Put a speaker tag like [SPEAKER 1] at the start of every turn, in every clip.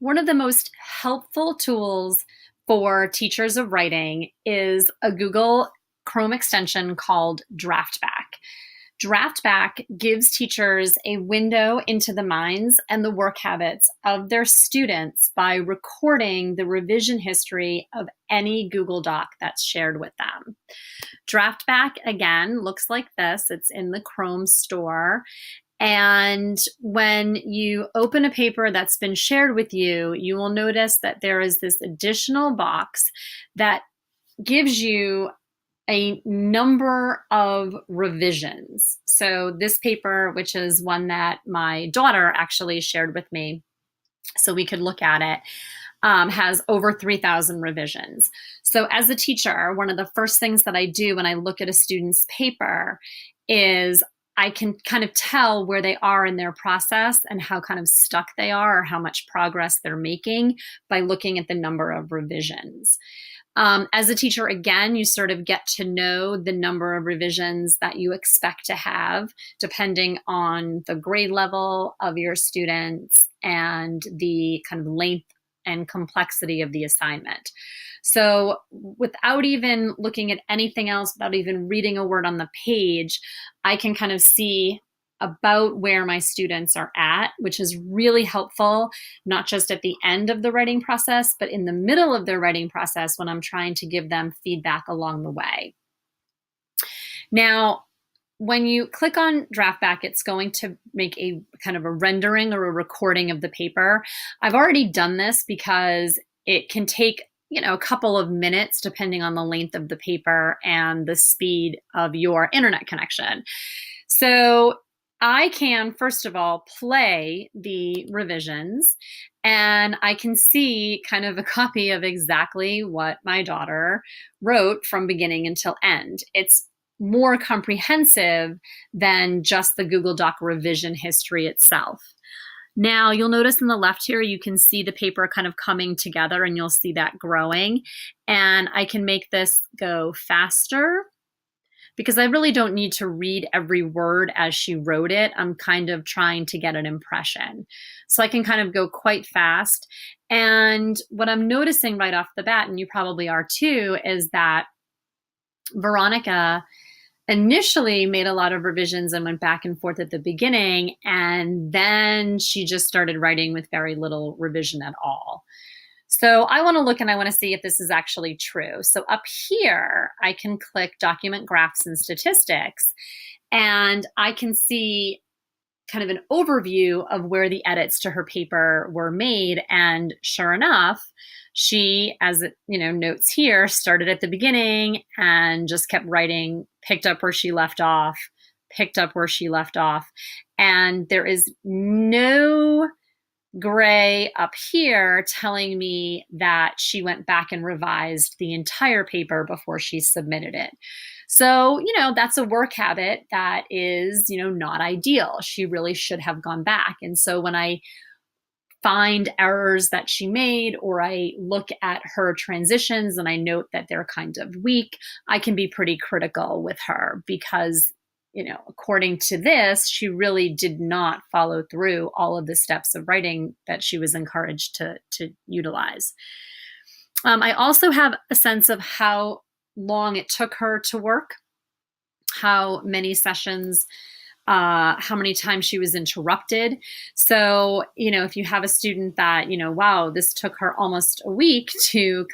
[SPEAKER 1] One of the most helpful tools for teachers of writing is a Google Chrome extension called Draftback. Draftback gives teachers a window into the minds and the work habits of their students by recording the revision history of any Google Doc that's shared with them. Draftback, again, looks like this. It's in the Chrome store. And when you open a paper that's been shared with you, you will notice that there is this additional box that gives you a number of revisions. So this paper, which is one that my daughter actually shared with me so we could look at it, has over 3,000 revisions. So as a teacher, one of the first things that I do when I look at a student's paper is I can kind of tell where they are in their process and how kind of stuck they are or how much progress they're making by looking at the number of revisions. As a teacher, again, you sort of get to know the number of revisions that you expect to have depending on the grade level of your students and the kind of length and complexity of the assignment. So without even looking at anything else, without even reading a word on the page, I can kind of see about where my students are at, which is really helpful, not just at the end of the writing process, but in the middle of their writing process when I'm trying to give them feedback along the way. Now, when you click on Draftback, it's going to make a kind of a rendering or a recording of the paper. I've already done this because it can take a couple of minutes depending on the length of the paper and the speed of your internet connection. So I can, first of all, play the revisions and I can see kind of a copy of exactly what my daughter wrote from beginning until end. It's more comprehensive than just the Google Doc revision history itself. Now, you'll notice in the left here, you can see the paper kind of coming together and you'll see that growing. And I can make this go faster because I really don't need to read every word as she wrote it. I'm kind of trying to get an impression. So I can kind of go quite fast. And what I'm noticing right off the bat, and you probably are too, is that Veronica initially made a lot of revisions and went back and forth at the beginning, and then she just started writing with very little revision at all. So I want to look and I want to see if this is actually true. So up here, I can click Document Graphs and Statistics, and I can see kind of an overview of where the edits to her paper were made. And sure enough, she, as it notes here, started at the beginning and just kept writing, picked up where she left off, picked up where she left off. And there is no gray up here telling me that she went back and revised the entire paper before she submitted it. So, that's a work habit that is, not ideal. She really should have gone back. And so when I find errors that she made, or I look at her transitions and I note that they're kind of weak, I can be pretty critical with her because, according to this, she really did not follow through all of the steps of writing that she was encouraged to utilize. I also have a sense of how long it took her to work, how many sessions, how many times she was interrupted. So, if you have a student that, wow, this took her almost a week to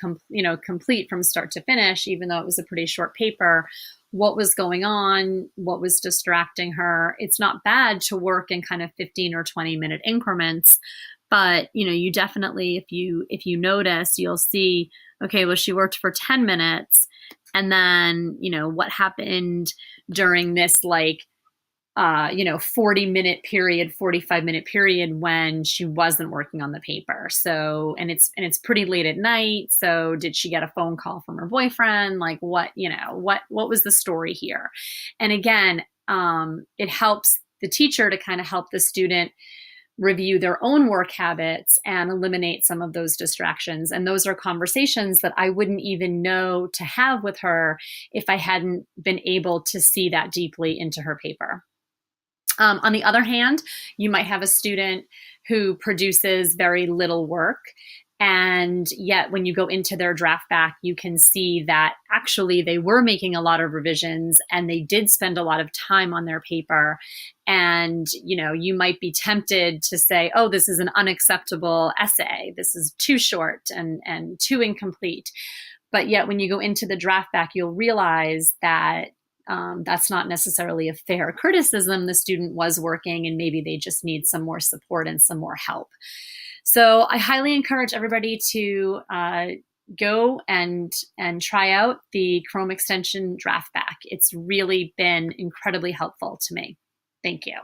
[SPEAKER 1] complete from start to finish, even though it was a pretty short paper, what was going on, what was distracting her. It's not bad to work in kind of 15 or 20-minute increments, but, you definitely, if you notice, you'll see, okay, well, she worked for 10 minutes. And then, what happened during this 40-minute period, 45-minute period when she wasn't working on the paper. So, and it's pretty late at night. So did she get a phone call from her boyfriend? Like what was the story here? And again, it helps the teacher to kind of help the student review their own work habits and eliminate some of those distractions. And those are conversations that I wouldn't even know to have with her if I hadn't been able to see that deeply into her paper. On the other hand, you might have a student who produces very little work. And yet, when you go into their draft back, you can see that actually they were making a lot of revisions and they did spend a lot of time on their paper. And, you might be tempted to say, oh, this is an unacceptable essay. This is too short and too incomplete. But yet, when you go into the draft back, you'll realize that that's not necessarily a fair criticism. The student was working and maybe they just need some more support and some more help. So I highly encourage everybody to go and try out the Chrome extension Draftback. It's really been incredibly helpful to me. Thank you.